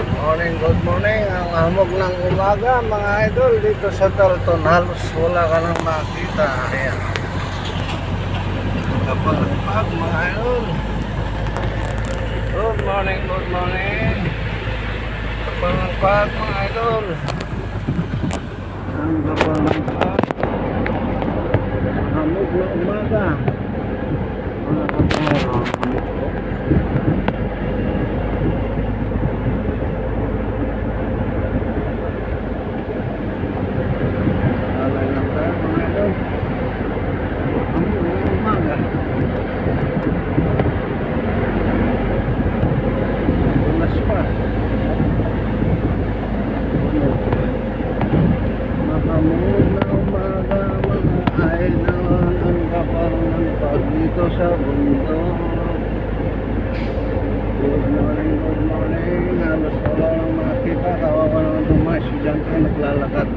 Good morning. Ang hamog ng umaga mga idol dito sa Dalton. Halos wala ka nang makita. Ayan. Kapalapag mga idol. Good morning. Kapalapag mga idol. Ang kapalapag. Hamog ng umaga. Mga kapalapag. Dito sa bundok. Good morning. Halos wala nang makita. Kawawa naman itong mga estudyante naglalakad.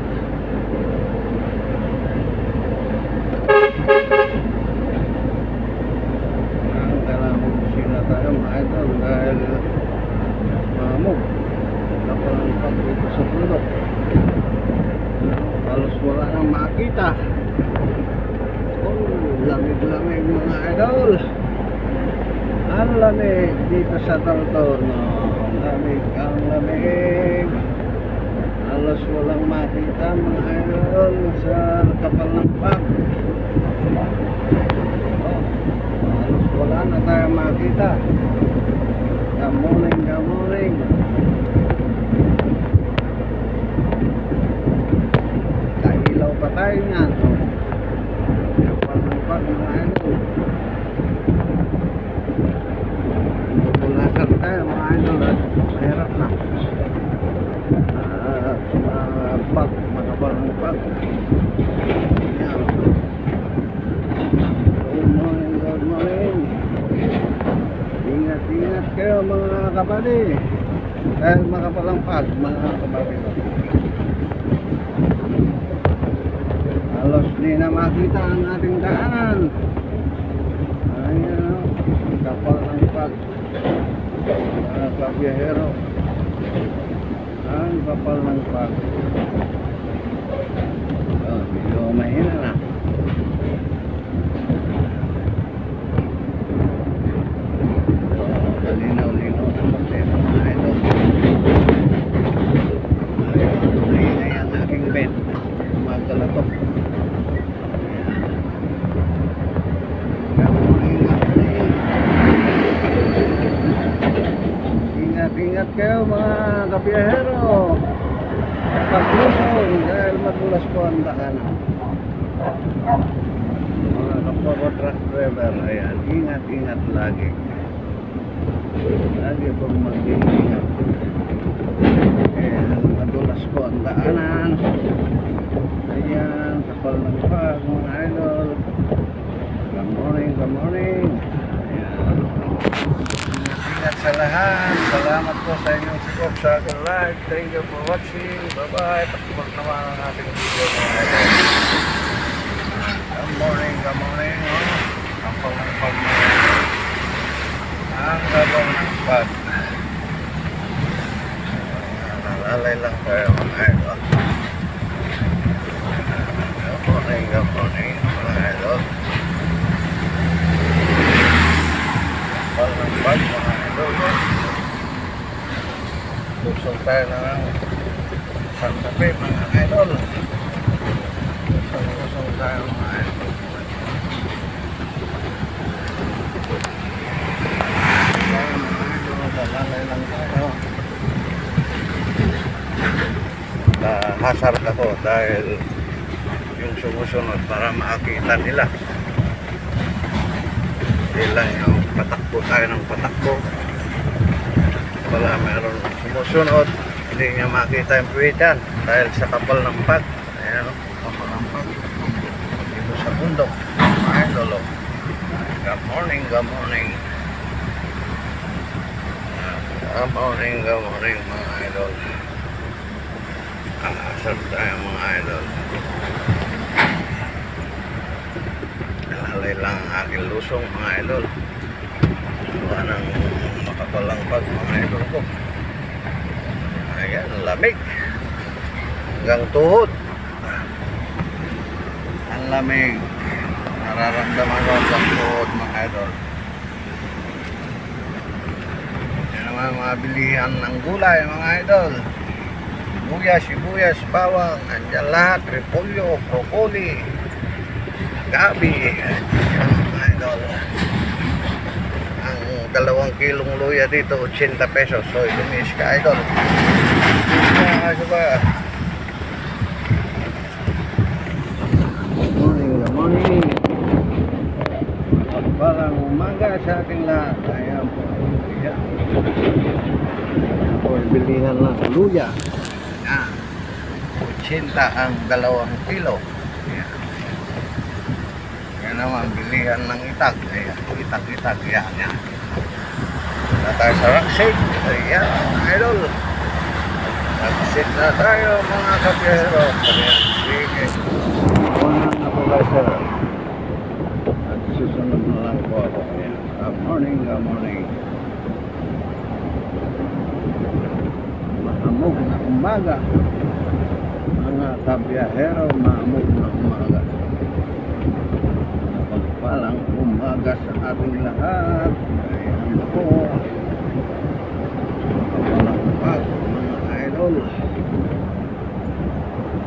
Ang kailangan sila tayo mga idol dahil mamog. Kapag ang dito sa bundok. Halos wala nang makita. Lamig mga idol. Ang lamig dito sa Dalton. Ang lamig. Halos walang makita mga idol sa kapal ng pag. Halos wala na tayo makita. Good morning. Kailaw pa tayo nga. Pag mga idol bubulasan tayo mga idol at mahirap na makabal ng pag. Yan. Good morning. Ingat kayo mga kabady dahil makapalang pag mga kabady. Halos di na makita ang ating daanan. Ayan, kapal ng pag. Mga kabiyahero. Ang kapal ng pag. Medyo mahina na. Linaw na kasi mga idol. Ayan ang aking bed. Magkalatok. Ingat kayo mga kabiyahero. Paglusong dahil madulas po ang daanan. Mga kapwa truck driver, ayan, ingat lagi. Lagi pong mag-ingat. Ayan, madulas po ang daanan. Ayan, kapal ng pag mga idol. Good morning. Ingat sa lahat. Salamat po sa inyong support sa aking live. Thank you for watching. Bye-bye. Patupag naman ang ating video mga idol. Good morning. Ang pag ang kapal ng pag. Nalalay lang tayo mga idol. Good morning mga idol. Kapal ng pag mga idol. Lusong tayo na ng Santa Fe mga idol. Lusong tayo mga idol. Lalay lang tayo. Hasar ako dahil yung sumusunod para makita nila. Hindi lang yung patakbo tayo ng patakbo. Wala meron sumusunod, hindi niya makita yung puwitan dahil sa kapal ng pag. Ayan o, kapal ng pag dito sa bundok mga idol. Good morning mga idol. Asal tayo mga idol. Nalalay lang ang aking lusong mga idol. Gawa ng makapalang pag mga idol ko. Ayan, lamig. Hanggang tuhod. Ang lamig. Nararamdaman ko hanggang tuhod mga idol. Yan naman mga bilihan ng gulay mga idol. Sibuyas, bawang, andyan lahat, repolyo, broccoli, gabi. Yan mga idol. Ang 2 kilong luya dito, 80 pesos. So, lumis ka idol. Good morning. Parang umaga sa ating lahat. Ayan po. Ayan. Ito ay bilihan ng luya. Ayan. 80 ang 2 kilo. Ayan. Ayan naman, bilihan ng itak. Ayan. Itak. Ayan. Na tayo sa Rockset. Ayan. Idol. Rockset na tayo mga kapyero. Ayan. Sige. Kuhanan na po guys sir. At susunod na lang po ako. Ayan. Good morning. Maamog na umaga. Mga kabiyahero, maamog na umaga. Pagpalang umaga sa ating lahat. Ayan po. Pagpalang umaga mga idol.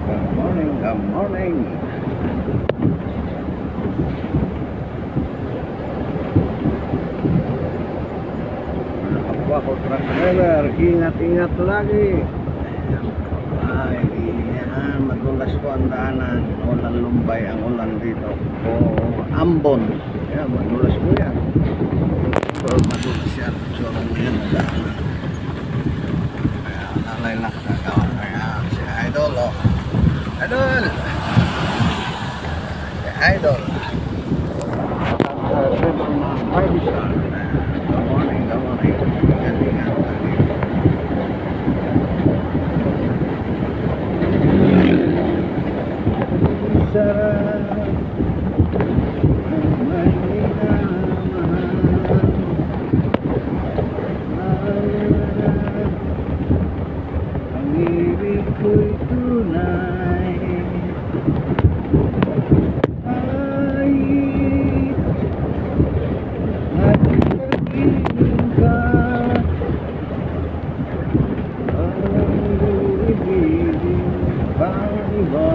Good morning. Ako truck driver, ingat lagi. Ay, yan, madulas po ang daanan. Ulan lumbay ang ulan dito. O ambon. Yan, madulas po yan. Pero madulas yan. So, yan ang daanan. Kaya, lalay lang kagawa. Kaya, si Idol, oh. Idol! Si Idol. Driver na 5 star. Good morning. Sarap ang may minamahal. Ang ibig ko'y tunay. Ay, at pag-ibig ka. Ang ibigin pang iba.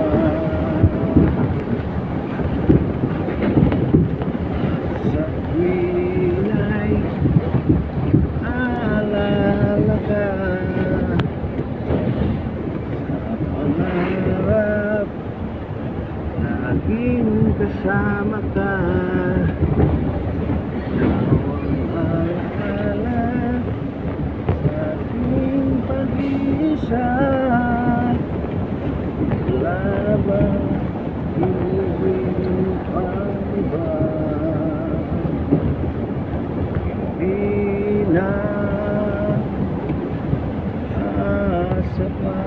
Kasama ka nawang alaala sa ating pag-iisa. Labang inuwin pang iba. Hindi na asa pa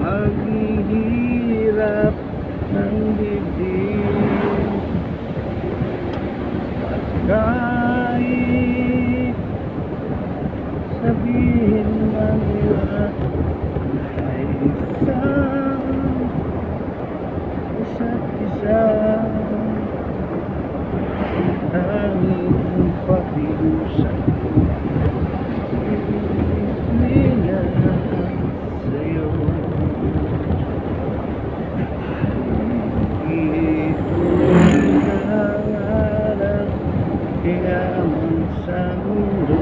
paghihirap ng dibdib. At kahit sabihin man nila ay isa't isa tanging pakiusap nila sa'yo. Hiyaman sa mundo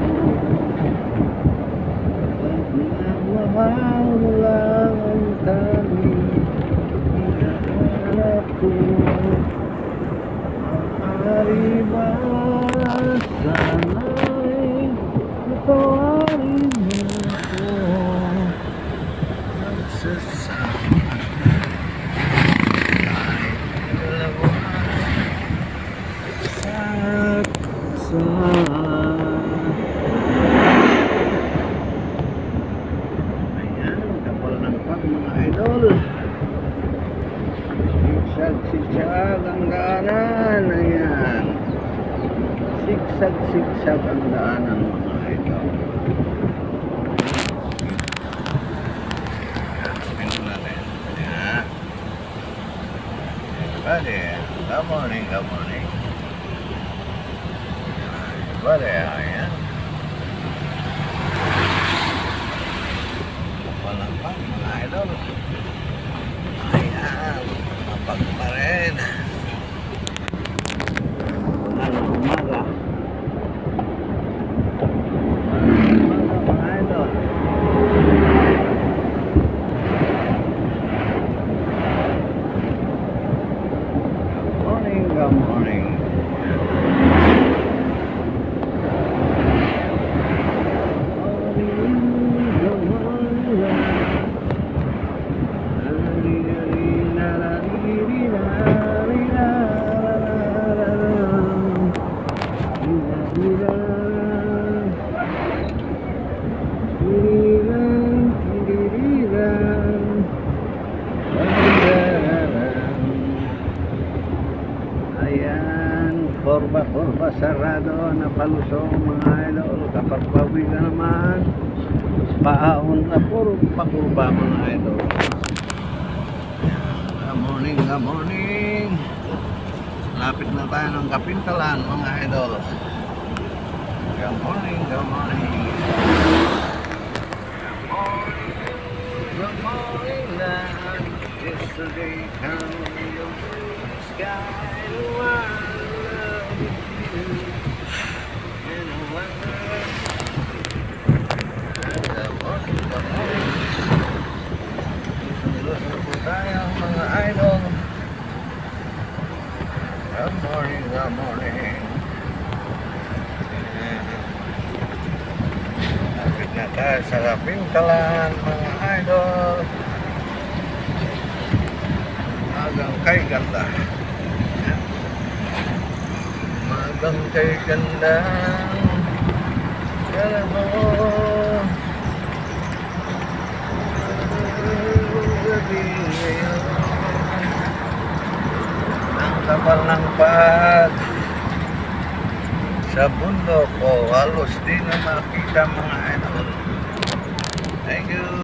at nagmamahal mo lang ang tanging hinahanap ko. Maaari ba sana'y patawarin mo ako? Nagsasama tayo dalawa sa ayan, kapal ng pag mga idol. Sigsag ang daanan. Ayan, sigsag ang daanan mga idol. Buddy, good morning, good morning. Buddy, ayan. Walang pa, mga idol. Ayan, mapag pa rin. Ano umaga? Mga idol. Morning, good morning. Ayan, kurba sarado na palusong mga idol. Kapag bawi ka naman, paahon na puro pakurba mga idol. Good morning, good morning. Lapit na tayo ng Kapintalan mga idol. Good morning, good morning. Good morning, love. Yesterday come the blue sky. Tayo mga idol. Good morning, good morning. Lapit na tayo sa Kapintalan mga idol. Magang kay ganda. Magang kay ganda. Alam mo, ang kapal ng pag sa bundok ko, halos di na makita mga idol. Thank you.